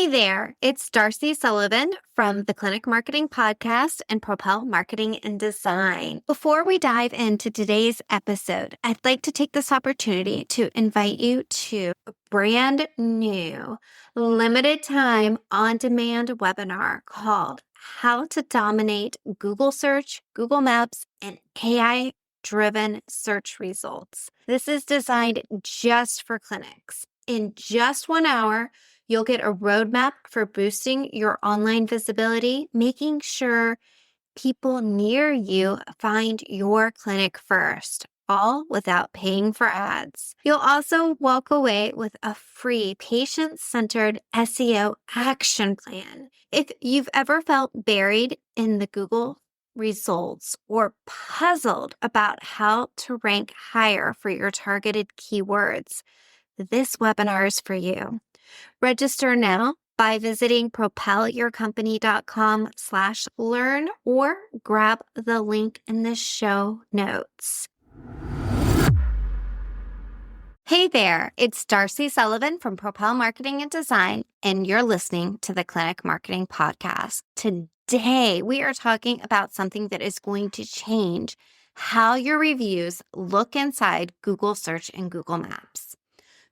Hey there, it's Darcy Sullivan from the Clinic Marketing Podcast and Propel Marketing and Design. Before we dive into today's episode, I'd like to take this opportunity to invite you to a brand new, limited time, on-demand webinar called How to Dominate Google Search, Google Maps, and AI-driven search results. This is designed just for clinics. In just 1 hour, you'll get a roadmap for boosting your online visibility, making sure people near you find your clinic first, all without paying for ads. You'll also walk away with a free patient-centered SEO action plan. If you've ever felt buried in the Google results or puzzled about how to rank higher for your targeted keywords, this webinar is for you. Register now by visiting propelyourcompany.com/learn or grab the link in the show notes. Hey there, it's Darcy Sullivan from Propel Marketing and Design, and you're listening to the Clinic Marketing Podcast. Today, we are talking about something that is going to change how your reviews look inside Google Search and Google Maps.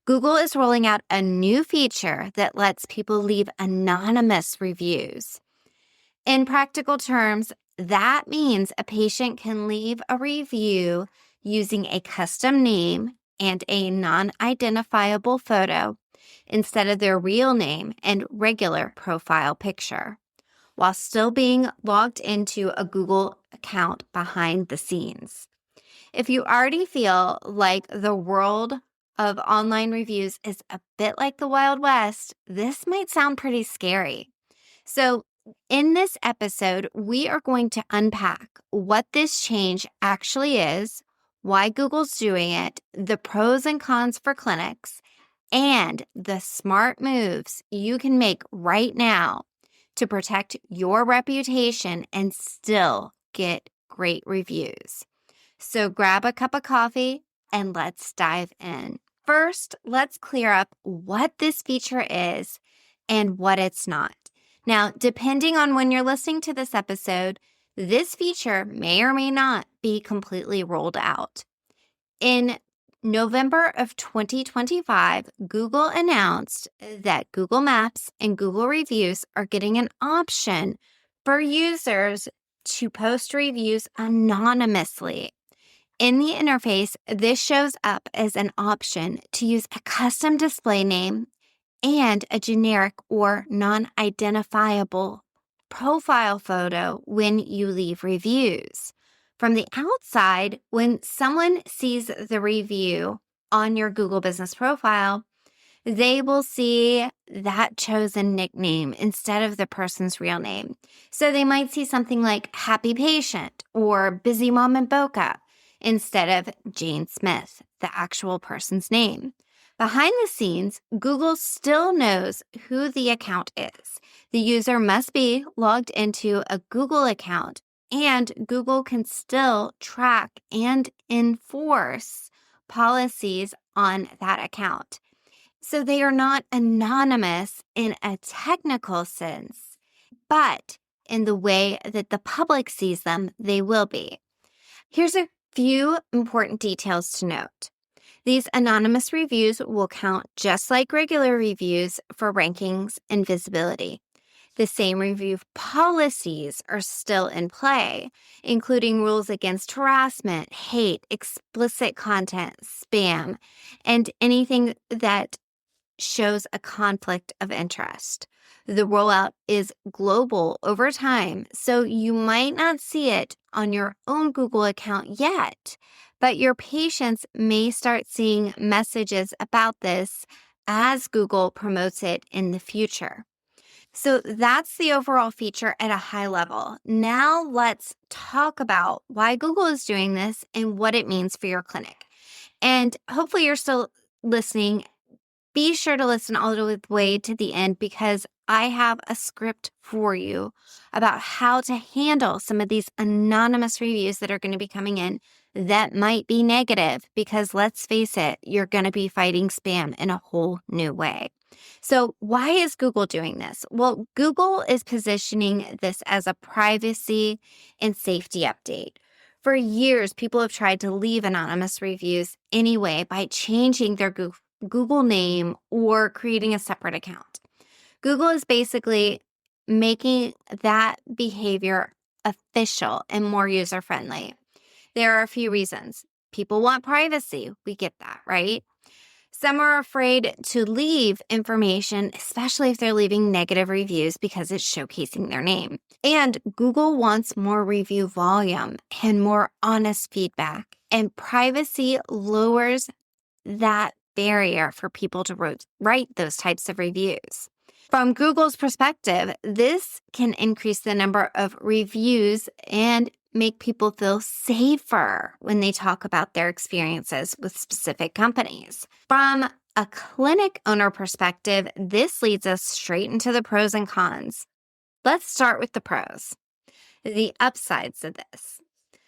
Google is rolling out a new feature that lets people leave anonymous reviews. In practical terms, that means a patient can leave a review using a custom name and a non-identifiable photo instead of their real name and regular profile picture, while still being logged into a Google account behind the scenes. If you already feel like the world of online reviews is a bit like the Wild West, this might sound pretty scary. So in this episode, we are going to unpack what this change actually is, why Google's doing it, the pros and cons for clinics, and the smart moves you can make right now to protect your reputation and still get great reviews. So grab a cup of coffee and let's dive in. First, let's clear up what this feature is and what it's not. Now, depending on when you're listening to this episode, this feature may or may not be completely rolled out. In November of 2025, Google announced that Google Maps and Google Reviews are getting an option for users to post reviews anonymously. In the interface, this shows up as an option to use a custom display name and a generic or non-identifiable profile photo when you leave reviews. From the outside, when someone sees the review on your Google Business profile, they will see that chosen nickname instead of the person's real name. So they might see something like Happy Patient or Busy Mom in Boca instead of Jane Smith, the actual person's name. Behind the scenes, Google still knows who the account is. The user must be logged into a Google account, and Google can still track and enforce policies on that account. So they are not anonymous in a technical sense, but in the way that the public sees them, they will be. Here's a few important details to note. These anonymous reviews will count just like regular reviews for rankings and visibility. The same review policies are still in play, including rules against harassment, hate, explicit content, spam, and anything that shows a conflict of interest. The rollout is global over time, so you might not see it on your own Google account yet, but your patients may start seeing messages about this as Google promotes it in the future. So that's the overall feature at a high level. Now let's talk about why Google is doing this and what it means for your clinic. And hopefully you're still listening. Be sure to listen all the way to the end because I have a script for you about how to handle some of these anonymous reviews that are going to be coming in that might be negative because let's face it, you're going to be fighting spam in a whole new way. So why is Google doing this? Well, Google is positioning this as a privacy and safety update. For years, people have tried to leave anonymous reviews anyway by changing their Google name or creating a separate account. Google is basically making that behavior official and more user-friendly. There are a few reasons. People want privacy. We get that, right? Some are afraid to leave information, especially if they're leaving negative reviews because it's showcasing their name. And Google wants more review volume and more honest feedback. And privacy lowers that barrier for people to write those types of reviews. From Google's perspective, this can increase the number of reviews and make people feel safer when they talk about their experiences with specific companies. From a clinic owner perspective, this leads us straight into the pros and cons. Let's start with the pros, the upsides of this.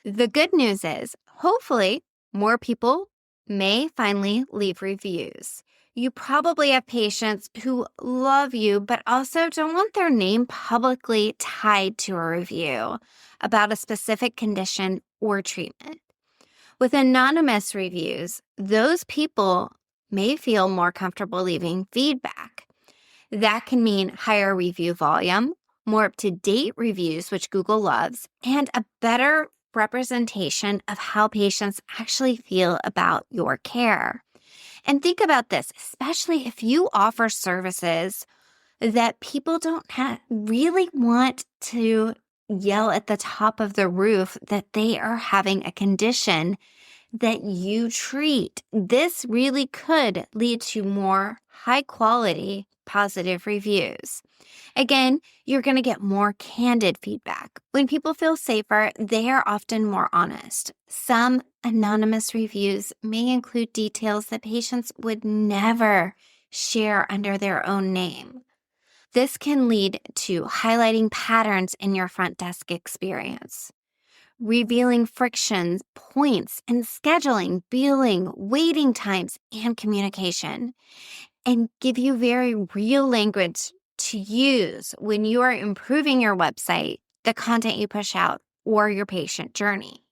The good news is, hopefully, more people may finally leave reviews. You probably have patients who love you, but also don't want their name publicly tied to a review about a specific condition or treatment. With anonymous reviews, those people may feel more comfortable leaving feedback. That can mean higher review volume, more up-to-date reviews, which Google loves, and a better representation of how patients actually feel about your care. And think about this, especially if you offer services that people don't really want to yell at the top of the roof that they are having a condition that you treat. This really could lead to more high quality positive reviews. Again, you're going to get more candid feedback. When people feel safer, they are often more honest. Some anonymous reviews may include details that patients would never share under their own name. This can lead to highlighting patterns in your front desk experience, revealing frictions, points, and scheduling, billing, waiting times, and communication, and give you very real language to use when you are improving your website, the content you push out, or your patient journey.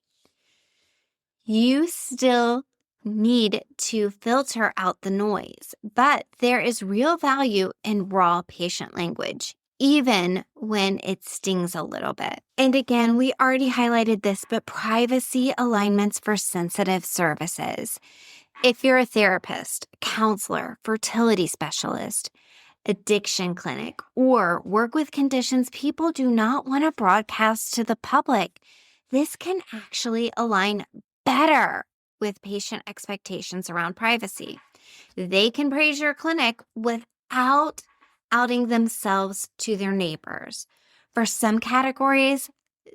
You still need to filter out the noise, but there is real value in raw patient language, even when it stings a little bit. And again, we already highlighted this, but privacy alignments for sensitive services. If you're a therapist, counselor, fertility specialist, addiction clinic, or work with conditions people do not want to broadcast to the public, this can actually align better with patient expectations around privacy. They can praise your clinic without outing themselves to their neighbors. For some categories,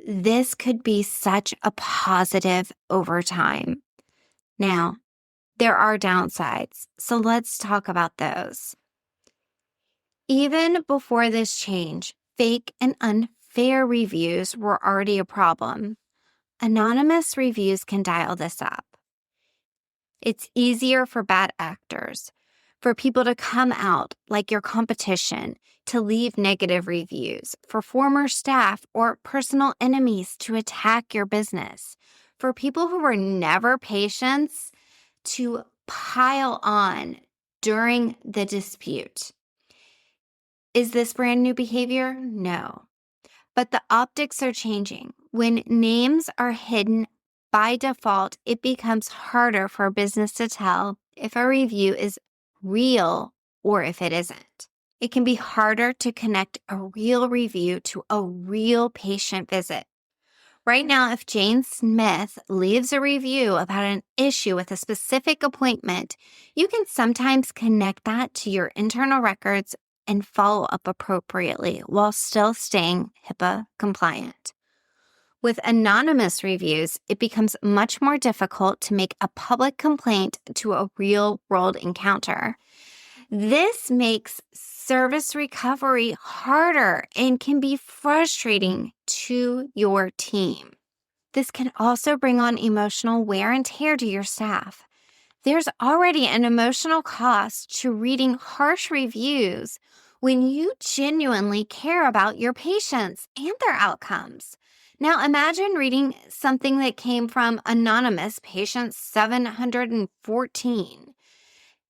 this could be such a positive over time. Now, there are downsides, so let's talk about those. Even before this change, fake and unfair reviews were already a problem. Anonymous reviews can dial this up. It's easier for bad actors, for people to come out like your competition, to leave negative reviews, for former staff or personal enemies to attack your business, for people who were never patients to pile on during the dispute. Is this brand new behavior? No. But the optics are changing. When names are hidden by default, it becomes harder for a business to tell if a review is real or if it isn't. It can be harder to connect a real review to a real patient visit. Right now, if Jane Smith leaves a review about an issue with a specific appointment, you can sometimes connect that to your internal records and follow up appropriately while still staying HIPAA compliant. With anonymous reviews, it becomes much more difficult to make a public complaint to a real-world encounter. This makes service recovery harder and can be frustrating to your team. This can also bring on emotional wear and tear to your staff. There's already an emotional cost to reading harsh reviews when you genuinely care about your patients and their outcomes. Now, imagine reading something that came from anonymous patient 714.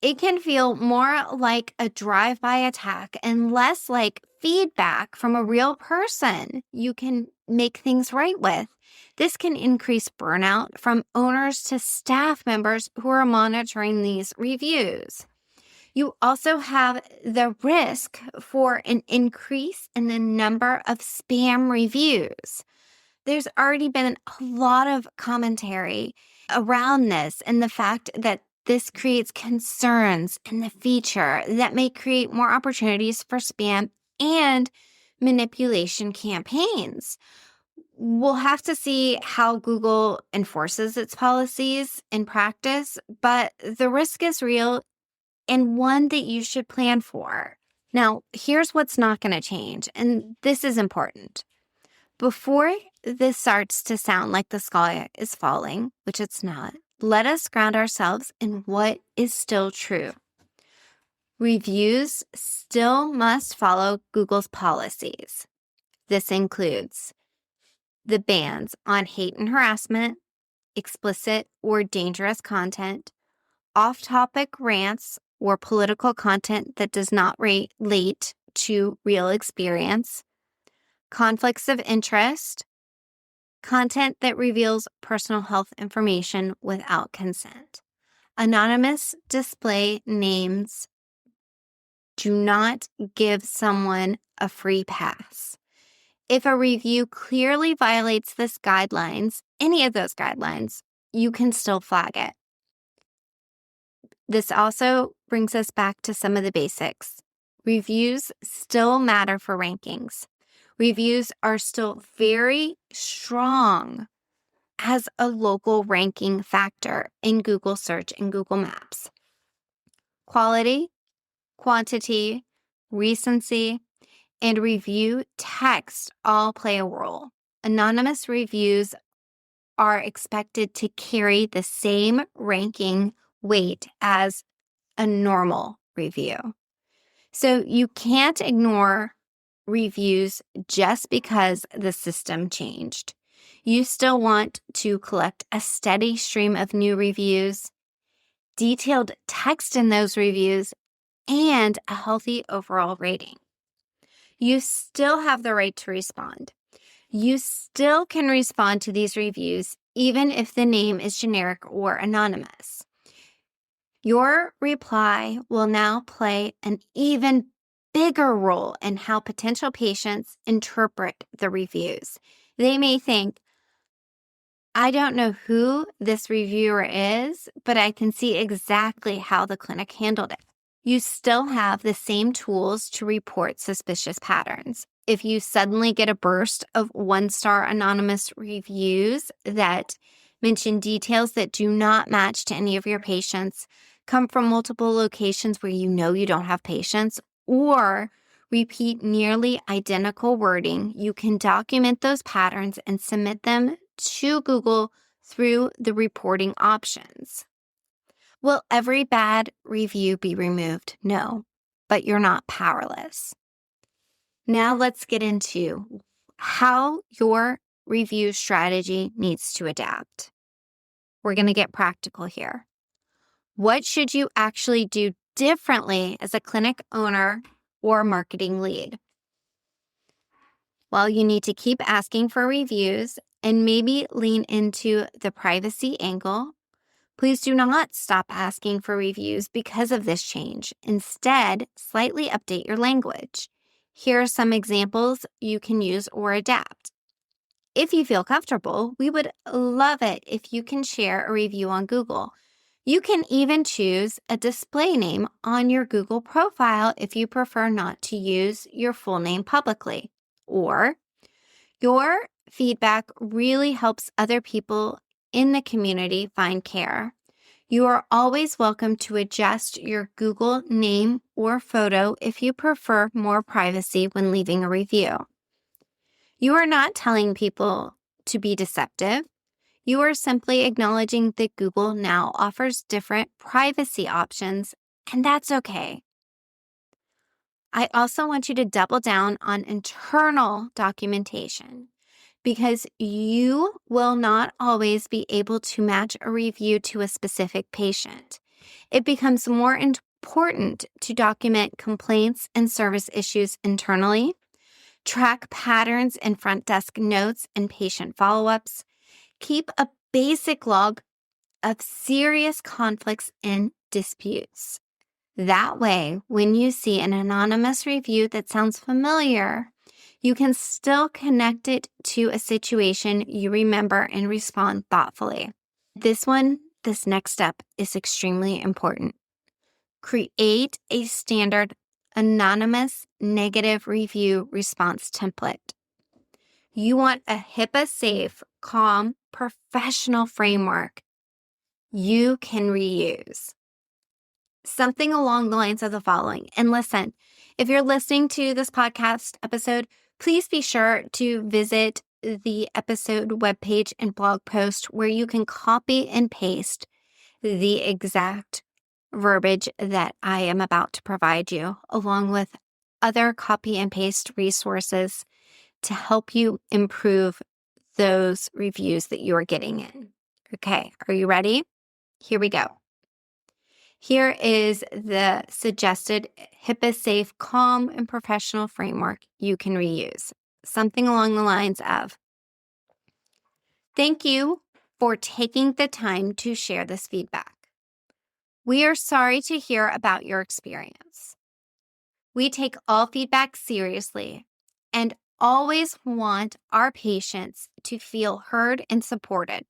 It can feel more like a drive-by attack and less like feedback from a real person you can make things right with. This can increase burnout from owners to staff members who are monitoring these reviews. You also have the risk for an increase in the number of spam reviews. There's already been a lot of commentary around this and the fact that this creates concerns in the future that may create more opportunities for spam and manipulation campaigns. We'll have to see how Google enforces its policies in practice, but the risk is real and one that you should plan for. Now, here's what's not going to change, and this is important. Before this starts to sound like the sky is falling, which it's not, let us ground ourselves in what is still true. Reviews still must follow Google's policies. This includes the bans on hate and harassment, explicit or dangerous content, off-topic rants or political content that does not relate to real experience, conflicts of interest, content that reveals personal health information without consent. Anonymous display names do not give someone a free pass. If a review clearly violates this guidelines, any of those guidelines, you can still flag it. This also brings us back to some of the basics. Reviews still matter for rankings. Reviews are still very strong as a local ranking factor in Google Search and Google Maps. Quality, quantity, recency, and review text all play a role. Anonymous reviews are expected to carry the same ranking weight as a normal review. So you can't ignore reviews just because the system changed. You still want to collect a steady stream of new reviews, detailed text in those reviews, and a healthy overall rating. You still have the right to respond. You still can respond to these reviews even if the name is generic or anonymous. Your reply will now play an even bigger role in how potential patients interpret the reviews. They may think, I don't know who this reviewer is, but I can see exactly how the clinic handled it. You still have the same tools to report suspicious patterns. If you suddenly get a burst of one-star anonymous reviews that mention details that do not match to any of your patients, come from multiple locations where you know you don't have patients, or repeat nearly identical wording, you can document those patterns and submit them to Google through the reporting options. Will every bad review be removed? No, but you're not powerless. Now let's get into how your review strategy needs to adapt. We're going to get practical here. What should you actually do differently as a clinic owner or marketing lead? Well, you need to keep asking for reviews and maybe lean into the privacy angle. Please do not stop asking for reviews because of this change. Instead, slightly update your language. Here are some examples you can use or adapt. If you feel comfortable, we would love it if you can share a review on Google. You can even choose a display name on your Google profile if you prefer not to use your full name publicly. Or your feedback really helps other people in the community find care. You are always welcome to adjust your Google name or photo if you prefer more privacy when leaving a review. You are not telling people to be deceptive. You are simply acknowledging that Google now offers different privacy options, and that's okay. I also want you to double down on internal documentation because you will not always be able to match a review to a specific patient. It becomes more important to document complaints and service issues internally, track patterns in front desk notes and patient follow-ups, keep a basic log of serious conflicts and disputes. That way, when you see an anonymous review that sounds familiar, you can still connect it to a situation you remember and respond thoughtfully. This next step is extremely important. Create a standard anonymous negative review response template. You want a HIPAA-safe, calm, professional framework you can reuse. Something along the lines of the following. And listen, if you're listening to this podcast episode, please be sure to visit the episode webpage and blog post where you can copy and paste the exact verbiage that I am about to provide you, along with other copy and paste resources to help you improve those reviews that you are getting in. Okay, are you ready? Here we go. Here is the suggested HIPAA-safe, calm, and professional framework you can reuse. Something along the lines of, thank you for taking the time to share this feedback. We are sorry to hear about your experience. We take all feedback seriously and always want our patients to feel heard and supported.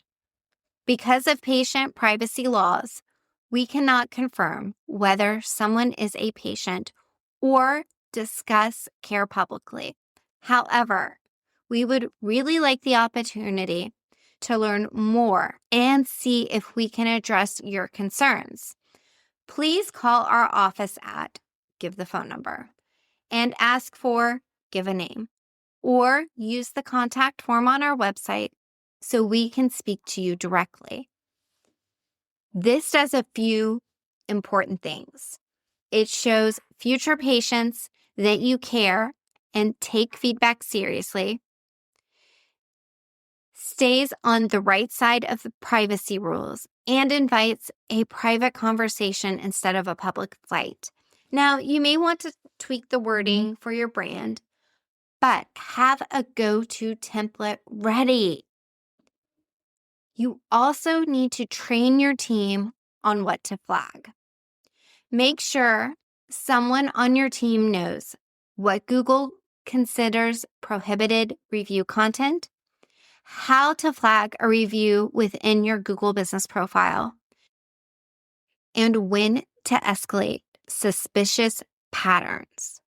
Because of patient privacy laws, we cannot confirm whether someone is a patient or discuss care publicly. However, we would really like the opportunity to learn more and see if we can address your concerns. Please call our office at, give the phone number, and ask for, give a name, or use the contact form on our website so we can speak to you directly. This does a few important things. It shows future patients that you care and take feedback seriously, stays on the right side of the privacy rules, and invites a private conversation instead of a public fight. Now, you may want to tweak the wording for your brand, but have a go-to template ready. You also need to train your team on what to flag. Make sure someone on your team knows what Google considers prohibited review content, how to flag a review within your Google business profile, and when to escalate suspicious patterns.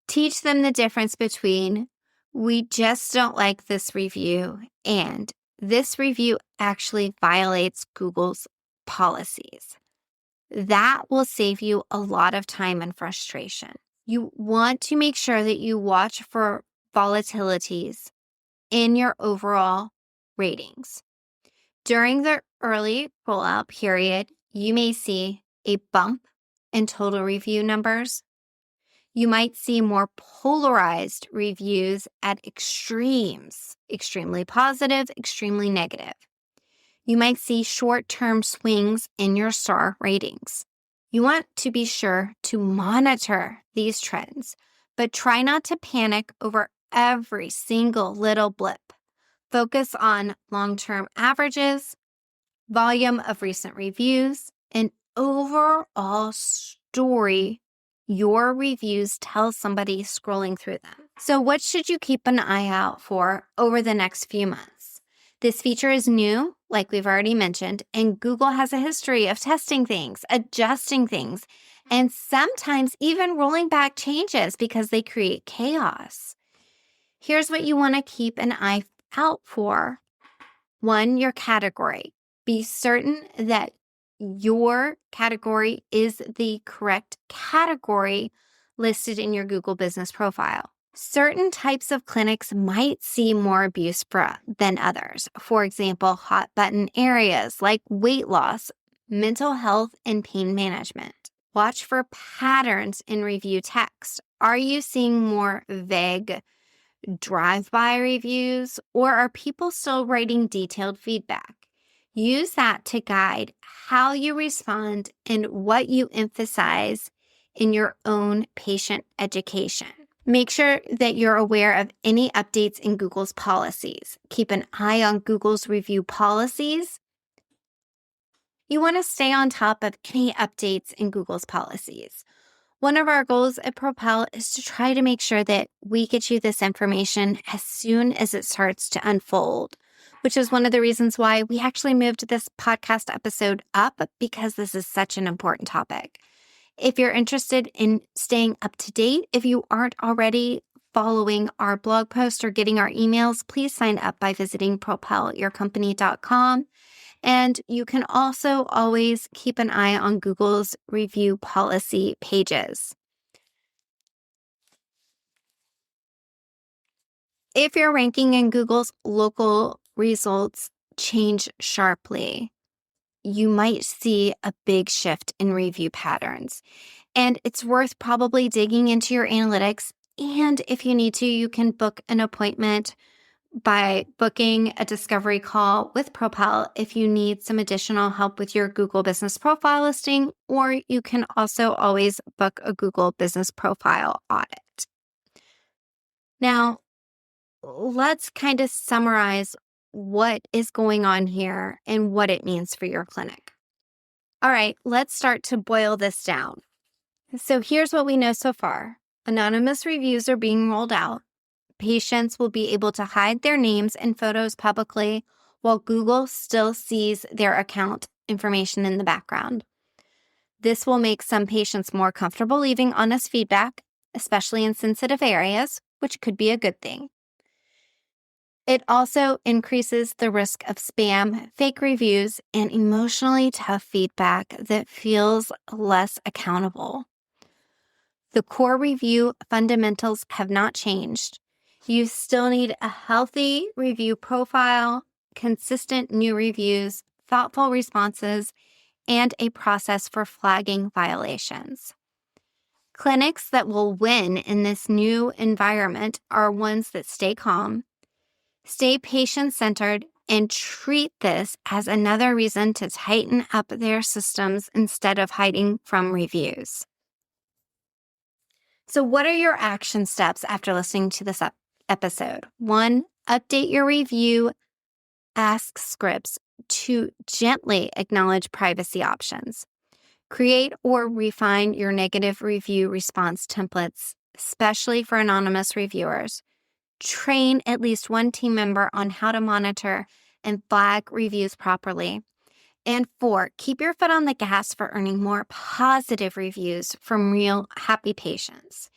Teach them the difference between we just don't like this review and this review actually violates Google's policies. That will save you a lot of time and frustration. You want to make sure that you watch for volatilities in your overall ratings. During the early rollout period, you may see a bump in total review numbers. You might see more polarized reviews at extremes, extremely positive, extremely negative. You might see short-term swings in your star ratings. You want to be sure to monitor these trends, but try not to panic over every single little blip. Focus on long-term averages, volume of recent reviews, and overall story your reviews tell somebody scrolling through them. So what should you keep an eye out for over the next few months? This feature is new, like we've already mentioned, and Google has a history of testing things, adjusting things, and sometimes even rolling back changes because they create chaos. Here's what you want to keep an eye out for. 1, your category. Be certain that your category is the correct category listed in your Google business profile. Certain types of clinics might see more abuse than others. For example, hot button areas like weight loss, mental health, and pain management. Watch for patterns in review text. Are you seeing more vague drive-by reviews, or are people still writing detailed feedback? Use that to guide how you respond and what you emphasize in your own patient education. Make sure that you're aware of any updates in Google's policies. Keep an eye on Google's review policies. You want to stay on top of any updates in Google's policies. One of our goals at Propel is to try to make sure that we get you this information as soon as it starts to unfold, which is one of the reasons why we actually moved this podcast episode up, because this is such an important topic. If you're interested in staying up to date, if you aren't already following our blog post or getting our emails, please sign up by visiting propelyourcompany.com. And you can also always keep an eye on Google's review policy pages. If your ranking in Google's local results change sharply, you might see a big shift in review patterns. And it's worth probably digging into your analytics. And if you need to, you can book an appointment by booking a discovery call with Propel if you need some additional help with your Google Business Profile listing, or you can also always book a Google Business Profile audit. Now, let's kind of summarize what is going on here and what it means for your clinic. All right, let's start to boil this down. So here's what we know so far. Anonymous reviews are being rolled out. Patients will be able to hide their names and photos publicly while Google still sees their account information in the background. This will make some patients more comfortable leaving honest feedback, especially in sensitive areas, which could be a good thing. It also increases the risk of spam, fake reviews, and emotionally tough feedback that feels less accountable. The core review fundamentals have not changed. You still need a healthy review profile, consistent new reviews, thoughtful responses, and a process for flagging violations. Clinics that will win in this new environment are ones that stay calm, stay patient-centered, and treat this as another reason to tighten up their systems instead of hiding from reviews. So what are your action steps after listening to this episode? 1, update your review ask scripts to gently acknowledge privacy options. Create or refine your negative review response templates, especially for anonymous reviewers. Train at least one team member on how to monitor and flag reviews properly. And 4, keep your foot on the gas for earning more positive reviews from real happy patients.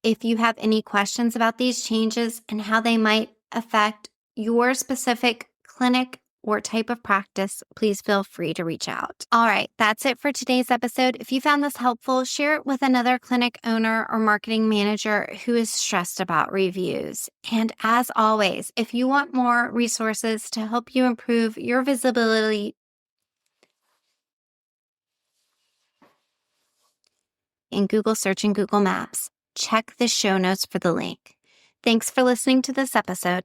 If you have any questions about these changes and how they might affect your specific clinic or type of practice, please feel free to reach out. All right, that's it for today's episode. If you found this helpful, share it with another clinic owner or marketing manager who is stressed about reviews. And as always, if you want more resources to help you improve your visibility in Google Search and Google Maps, check the show notes for the link. Thanks for listening to this episode.